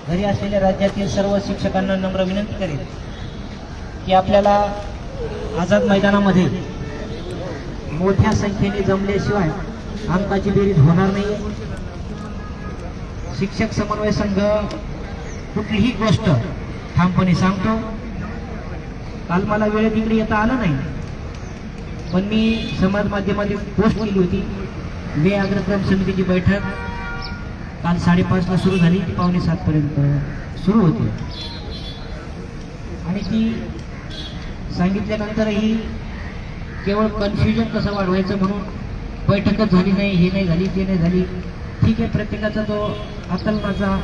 घरी असलेल्या राज्यातील सर्व शिक्षकांना नम्र विनंती करेन की आपल्याला आझाद मैदानामध्ये मोठ्या संख्येने जमल्याशिवाय अंकाची बेरीज होणार नाही। शिक्षक समन्वय संघ कुठलीही गोष्ट ठामपणे सांगतो। काल मला वेळेत इकडे येता आलं नाही, पण मी समाज माध्यमात पोस्ट केली होती। वे अग्रक्रम समितीची बैठक काल 5:30 ला सुरू झाली, ती 6:45 पर्यंत सुरू होती आणि ती सांगितल्यानंतरही केवळ कन्फ्युजन कसं वाढवायचं म्हणून बैठकच झाली नाही, हे नाही झाली, ते नाही झाली। ठीक आहे, प्रत्येकाचा तो आकलनाचा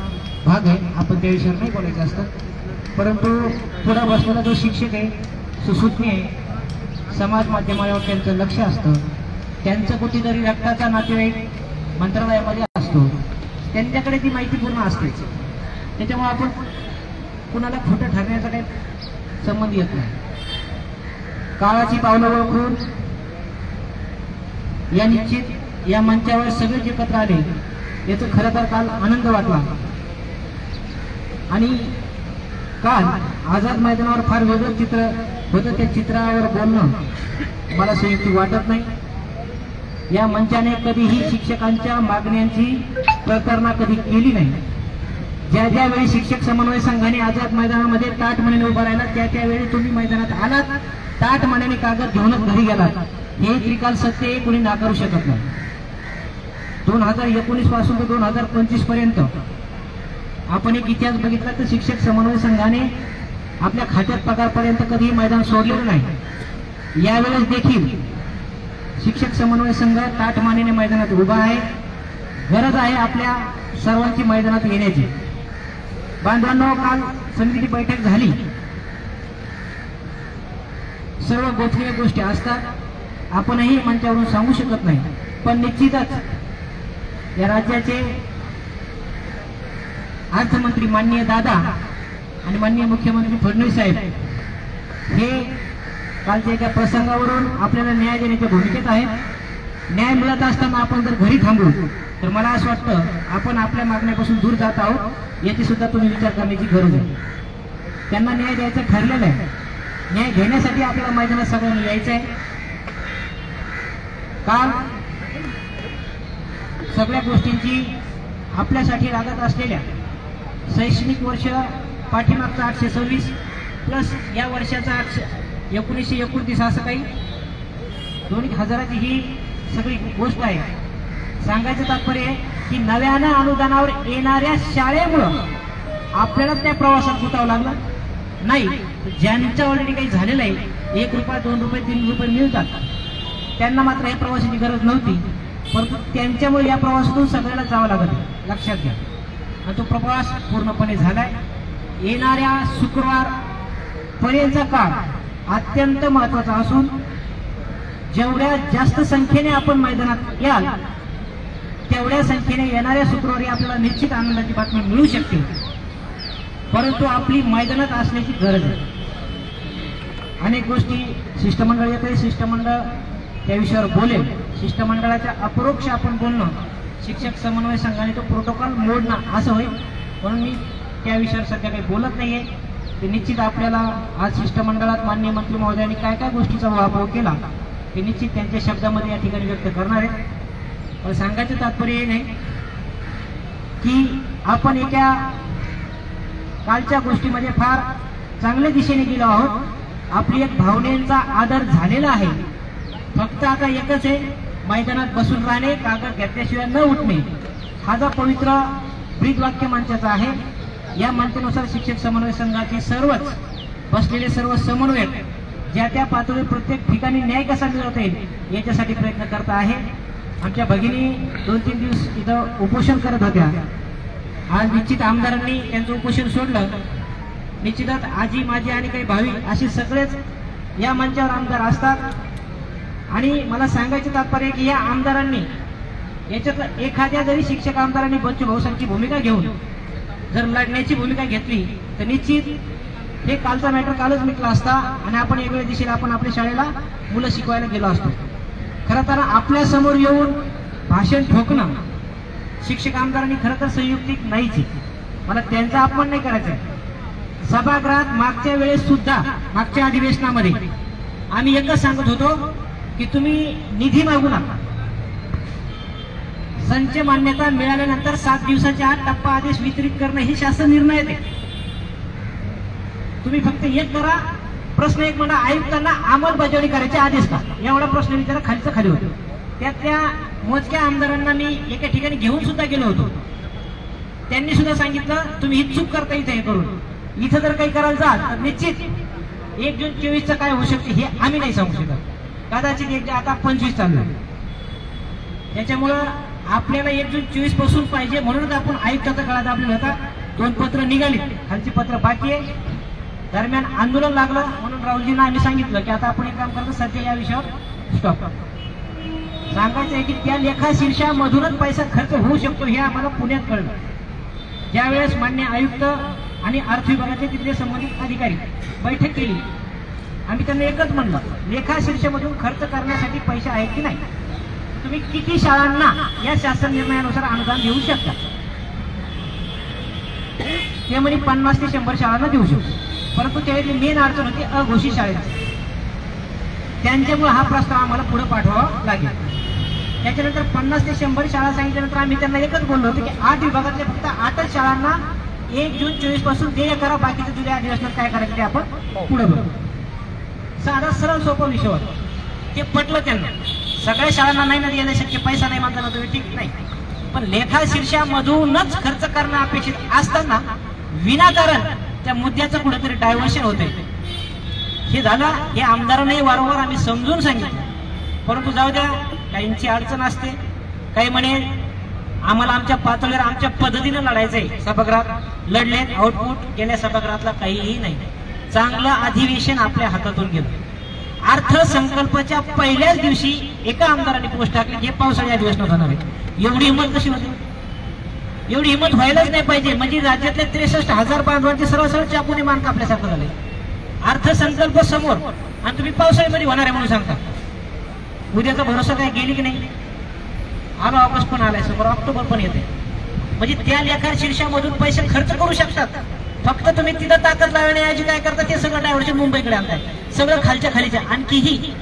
भाग आहे, आपण त्या विषयावर नाही बोलायचं असतं। परंतु पुढे बसलेला जो शिक्षक आहे, सुसूत्मी आहे, समाज माध्यमावर त्यांचं लक्ष असतं, त्यांचं कुठेतरी रक्ताचा नातेवाईक मंत्रालयामध्ये असतो, त्यांच्याकडे ती माहिती पूर्ण असते। त्याच्यामुळे आपण कुणाला खोटं ठरण्याचा काही संबंध येत नाही। काळाची पावलं ओळखून या निश्चित या मंचावर सगळे जे एकत्र आले याचा खरं तर काल आनंद वाटला आणि काल आझाद मैदानावर फार वेगळं चित्र होतं। त्या चित्रावर बोलणं मला संयुक्त वाटत नाही। या मंचाने कधीही शिक्षकांच्या मागण्यांची प्रतारणा कधी केली नाही। ज्या ज्या वेळी शिक्षक समन्वय संघाने आझाद मैदानामध्ये ताठ मनाने उभा राहिला, त्या त्यावेळी तुम्ही मैदानात आलात, ताठ मनाने कागद घेऊनच घरी गेलात। हे त्रिकाल सत्य आहे, कोणी नाकारू शकत नाही। 2019 पासून ते 2025 पर्यंत आपण एक इतिहास बघितला तर शिक्षक समन्वय संघाने आपल्या खात्यात पगारपर्यंत कधीही मैदान सोडलेलं नाही। यावेळेस देखील शिक्षक समन्वय संघ ताठ मानेने मैदानात उभा आहे। गरज आहे आपल्या सर्वांची मैदानात येण्याची। बांधवांनो, काल समितीची बैठक झाली, सर्व गोष्टी गोष्टी असतात, आपणही मंचावरून सांगू शकत नाही, पण निश्चितच या राज्याचे अर्थमंत्री माननीय दादा आणि माननीय मुख्यमंत्री फडणवीस साहेब हे कालच्या एका प्रसंगावरून आपल्याला न्याय देण्याच्या भूमिकेत आहेत। न्याय मिळत असताना आपण जर घरी थांबू तर मला असं वाटतं आपण आपल्या मागण्यापासून दूर जात आहोत, याची सुद्धा तुम्ही विचार करण्याची गरज आहे। त्यांना न्याय द्यायचं ठरलेलं आहे, न्याय घेण्यासाठी आपल्याला मैदानात सगळ्यांनी यायचं आहे। काल सगळ्या गोष्टींची आपल्यासाठी लागत असलेल्या शैक्षणिक वर्ष पाठीमागचा 826 प्लस या वर्षाचा 1929 असं काही 2000ची ही सगळी गोष्ट आहे। सांगायचं तात्पर्य आहे की नव्यानं अनुदानावर येणाऱ्या शाळेमुळं आपल्याला त्या प्रवासात गुंतावं लागलं नाही। ज्यांच्या ऑलरेडी काही झालेलं आहे, 1 रुपया 2 रुपये 3 रुपये मिळतात, त्यांना मात्र या प्रवासाची गरज नव्हती, परंतु त्यांच्यामुळे या प्रवासातून सगळ्याला जावं लागत आहे, लक्षात घ्या। आणि तो प्रवास पूर्णपणे झालाय। येणाऱ्या शुक्रवार पर्यंतचा काळ अत्यंत महत्वाचा असून जेवढ्या जास्त संख्येने आपण मैदानात याल तेवढ्या संख्येने येणाऱ्या शुक्रवारी आपल्याला निश्चित आनंदाची बातमी मिळू शकते, परंतु आपली मैदानात असण्याची गरज आहे। अनेक गोष्टी शिष्टमंडळ येते, शिष्टमंडळ त्या विषयावर बोलेल। शिष्टमंडळाच्या अपरोक्ष आपण बोलणं शिक्षक समन्वय संघाने तो प्रोटोकॉल मोडणं असं होईल, म्हणून मी त्या विषयावर सध्या काही बोलत नाहीये। ते निश्चित आपल्याला आज शिष्टमंडळात माननीय मंत्री महोदयांनी काय काय गोष्टीचा वापर केला ते निश्चित त्यांच्या शब्दामध्ये या ठिकाणी व्यक्त करणार आहे। पण सांगायचं तात्पर्य हे नाही की आपण एका कालच्या गोष्टीमध्ये फार चांगल्या दिशेने गेलो आहोत। आपली एक भावनेचा आदर झालेला आहे, फक्त आता एकच आहे, मैदानात बसून राहणे, कागद घेतल्याशिवाय न उठणे, हा जो पवित्र ब्रीदवाक्य मंचाचा आहे। या मंचानुसार शिक्षक समन्वय संघाचे सर्वच बसलेले सर्व समन्वयक ज्या त्या पातळीवर प्रत्येक ठिकाणी न्याय कसा मिळवता येईल याच्यासाठी प्रयत्न करत आहे। आमच्या भगिनी 2-3 दिवस इथं उपोषण करत होत्या, आज निश्चित आमदारांनी त्यांचं उपोषण सोडलं। निश्चितच आजी माझी आणि काही भावी असे सगळेच या मंचावर आमदार असतात आणि मला सांगायचं तात्पर्य की या आमदारांनी याच्यात एखाद्या जरी शिक्षक आमदारांनी बच्चू भाऊसांची भूमिका घेऊन जर लढण्याची भूमिका घेतली तर निश्चित हे कालचा मॅटर कालच मिटला असता आणि आपण वेगळ्या दिशेने आपण आपल्या शाळेला मुलं शिकवायला गेलो असतो। खरं तर आपल्या समोर येऊन भाषण ठोकणं शिक्षक आमदारांनी खरं तर संयुक्तिक नाहीच, मला त्यांचा अपमान नाही करायचा आहे. सभागृहात मागच्या वेळेस सुद्धा, मागच्या अधिवेशनामध्ये आम्ही एकच सांगत होतो की तुम्ही निधी मागू नका. संच मान्यता मिळाल्यानंतर 7 दिवसाच्या आत टप्पा आदेश वितरित करणं हे शासन निर्णय आहे. तुम्ही फक्त एक करा. प्रश्न एक म्हणा, आयुक्तांना अंमलबजावणी करायचे आदेश का, एवढा प्रश्न विचारा खालचं खाली होतो. त्यातल्या मोजक्या आमदारांना मी एका ठिकाणी घेऊन सुद्धा गेलो होतो. त्यांनी सुद्धा सांगितलं तुम्ही ही चूक करता इथे हे करून, इथं जर काही करायला जाल तर निश्चित 1 जून 24चं काय होऊ शकते हे आम्ही नाही सांगू शकत. कदाचित आता 25 चालू आहे. त्याच्यामुळं आपल्याला 1 जून 24 पासून पाहिजे, म्हणूनच आपण आयुक्ताचा काळात आपल्याला होता 2 पत्र निघाली, खालची पत्र बाकी आहे. दरम्यान आंदोलन लागलं म्हणून राहुलजींना आम्ही सांगितलं की आता आपण एक काम करतो, सध्या या विषयावर स्टॉप. सांगायचं आहे की त्या लेखाशीर्षामधूनच पैसा खर्च होऊ शकतो हे आम्हाला पुण्यात कळलं. ज्यावेळेस मान्य आयुक्त आणि अर्थ विभागाचे तिथले संबंधित अधिकारी बैठक केली, आम्ही त्यांना एकच म्हणलं, लेखाशीर्षामधून खर्च करण्यासाठी पैसे आहेत की नाही, तुम्ही किती शाळांना या शासन निर्णयानुसार अनुदान देऊ शकता. ते म्हणजे 50 ते 100 शाळांना देऊ शकतो. परंतु त्यावेळी मेन अडचण होती अघोषित शाळेची. त्यांच्यामुळे हा प्रस्ताव आम्हाला पुढे पाठवावा लागेल. त्याच्यानंतर 50 ते 100 शाळा सांगितल्यानंतर आम्ही त्यांना एकच बोललो होतो की 8 विभागातल्या फक्त 8च शाळांना 1 जून 24 पासून देय करा, बाकीचं जुलै अधिवेशनात काय करायचं ते आपण पुढे बघू. साधा सरळ सोपा विषय होता. ते पटलं त्यांना. सगळ्या शाळांना नाही ना देणं शक्य, पैसा नाही मानता तुम्ही ठीक नाही, पण लेखाशीर्षामधूनच खर्च करणं अपेक्षित असताना विनाकारण त्या मुद्द्याचं कुठेतरी डायव्हर्शन होते. हे झालं, हे आमदारांनाही वारंवार आम्ही समजून सांगितलं. परंतु जाऊ द्या, काहींची अडचण असते. काही म्हणे आम्हाला आमच्या पातळीवर आमच्या पद्धतीनं लढायचंय. सभागृहात लढलेत, आउटपुट गेल्या सभागृहातला काहीही नाही. चांगलं अधिवेशन आपल्या हातातून गेलं. अर्थसंकल्पाच्या पहिल्याच दिवशी एका आमदारांनी पोस्ट टाकली की हे पावसाळी अधिवेशनात होणार आहे. एवढी हिंमत कशी होती? एवढी हिंमत व्हायलाच नाही पाहिजे. म्हणजे राज्यातल्या 63,000 बांधवांचे सरळ सरळ चाकूने मान कापल्यासारखं झाले. अर्थसंकल्प समोर आणि तुम्ही पावसाळ्यामध्ये होणार आहे म्हणून सांगता. उद्याचा भरोसा काय, गेली की नाही? आला ऑगस्ट पण आलाय समोर, ऑक्टोबर पण येते. म्हणजे त्या लेखाशीर्षामधून पैसे खर्च करू शकतात. फक्त तुम्ही तिथं ताकद लावण्याऐवजी काय करता, ते सगळं डायव्हर्शन मुंबईकडे आणताय. सगळं खालच्या खालीच्या. आणखीही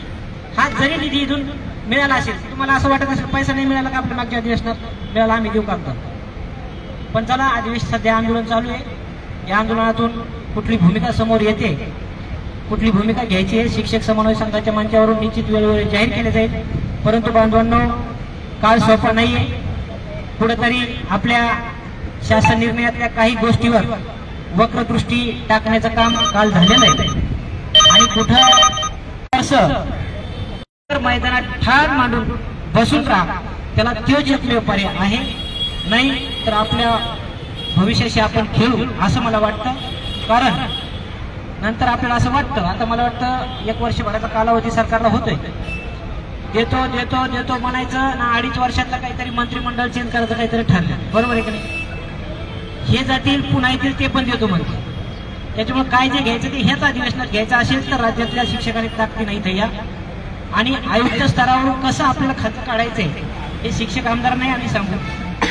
हा जरी निधी इथून मिळाला असेल, तुम्हाला असं वाटत असेल पैसा नाही मिळाला का आपल्या मागच्या अधिवेशनात मिळाला, आम्ही देऊ काढतो. पण चला, अधिवेशन सध्या आंदोलन चालू आहे. या आंदोलनातून कुठली भूमिका समोर येते, कुठली भूमिका घ्यायची आहे, शिक्षक समन्वय संघाच्या मंचावरून निश्चित वेळोवेळी जाहीर केले जाईल. परंतु बांधवांनो, काळ सोपा नाहीये. कुठेतरी आपल्या शासन निर्णयातल्या काही गोष्टीवर वक्रदृष्टी टाकण्याचं काम काल झालेलं आहे. आणि कुठं असं मैदानात ठार मांडून बसून राहा, त्याला तोच एकमेव पर्याय आहे. नाही तर आपल्या भविष्याशी आपण खेळू असं मला वाटतं. कारण नंतर आपल्याला असं वाटतं, आता मला वाटतं 1 वर्षभराचा कालावधी सरकारला होतोय. देतो देतो देतो म्हणायचं ना, 2.5 वर्षातला काहीतरी मंत्रिमंडळ चेंज करायचं काहीतरी ठरलं, बरोबर आहे का नाही? हे जातील पुन्हा येतील ते पण देतो म्हणतो. त्याच्यामुळे काय जे घ्यायचं ते ह्याच अधिवेशनात घ्यायचं असेल तर राज्यातल्या शिक्षकांनी ताकदी नाही थैया. आणि आयुक्त स्तरावरून कसं आपल्याला खर्च काढायचंय हे शिक्षक आमदार नाही आम्ही सांगू.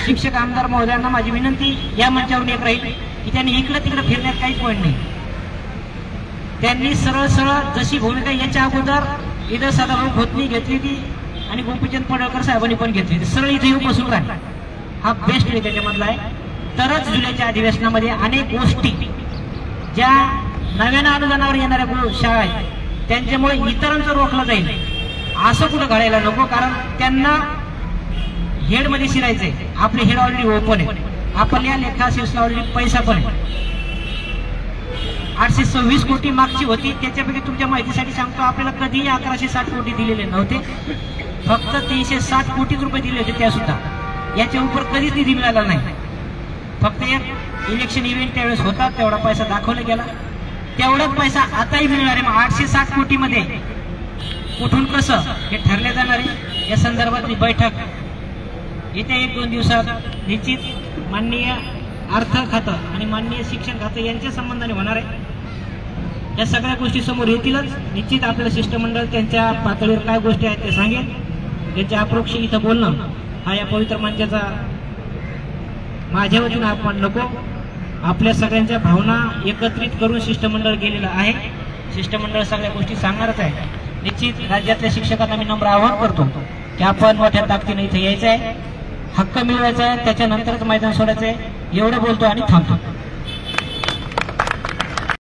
शिक्षक आमदार महोदयांना माझी विनंती या मंचावरून एक राहील की त्यांनी इकडे तिकडे फिरण्यात काही पॉईंट नाही. त्यांनी सरळ सरळ जशी भूमिका याच्या अगोदर इथं सदाभाऊ खोतनी घेतली ती आणि गोपीचंद पडळकर साहेबांनी पण घेतली, सरळ इथे येऊन बसून राहिला. हा बेस्ट वे त्याच्यामधला आहे. तरच जुलैच्या अधिवेशनामध्ये अनेक गोष्टी ज्या नव्यानं अनुदानावर येणाऱ्या शाळा आहेत त्यांच्यामुळे इतरांचं रोखलं जाईल असं कुठं घडायला नको. कारण त्यांना हेडमध्ये शिरायचंय. आपले हेड ऑलरेडी ओपन आहे. आपल्या लेखाशीर्षला ऑलरेडी पैसा पण आहे. 826 कोटी मागची होती, त्याच्यापैकी तुमच्या माहितीसाठी सांगतो आपल्याला कधीही 1160 कोटी दिलेले नव्हते. फक्त 360 कोटी रुपये दिले होते, त्या सुद्धा याच्या उपर कधीच निधी मिळाला नाही. फक्त एक इलेक्शन इव्हेंट त्यावेळेस होता, तेवढा पैसा दाखवला गेला. तेवढाच पैसा आताही मिळणार आहे. मग 860 कोटीमध्ये कुठून कसं हे ठरले जाणार आहे. या संदर्भातली बैठक येत्या 1-2 दिवसात निश्चित माननीय अर्थ खातं आणि माननीय शिक्षण खातं यांच्या संबंधाने होणार आहे. या सगळ्या गोष्टी समोर येतीलच. निश्चित आपलं शिष्टमंडळ त्यांच्या पातळीवर काय गोष्टी आहेत ते सांगेल. याच्या अप्रोक्ष इथं बोलणं हा या पवित्र मंचाचा माझ्या वतीनं आपण नको. आपल्या सगळ्यांच्या भावना एकत्रित करून शिष्टमंडळ गेलेलं आहे. शिष्टमंडळ सगळ्या गोष्टी सांगणारच आहे. निश्चित राज्यातल्या शिक्षकांना मी नम्र आवाहन करतो की आपण मोठ्या ताकदीने इथे यायचं आहे, हक्क मिळवायचा आहे, त्याच्यानंतरच मैदान सोडायचं आहे. एवढं बोलतो आणि थांबतो.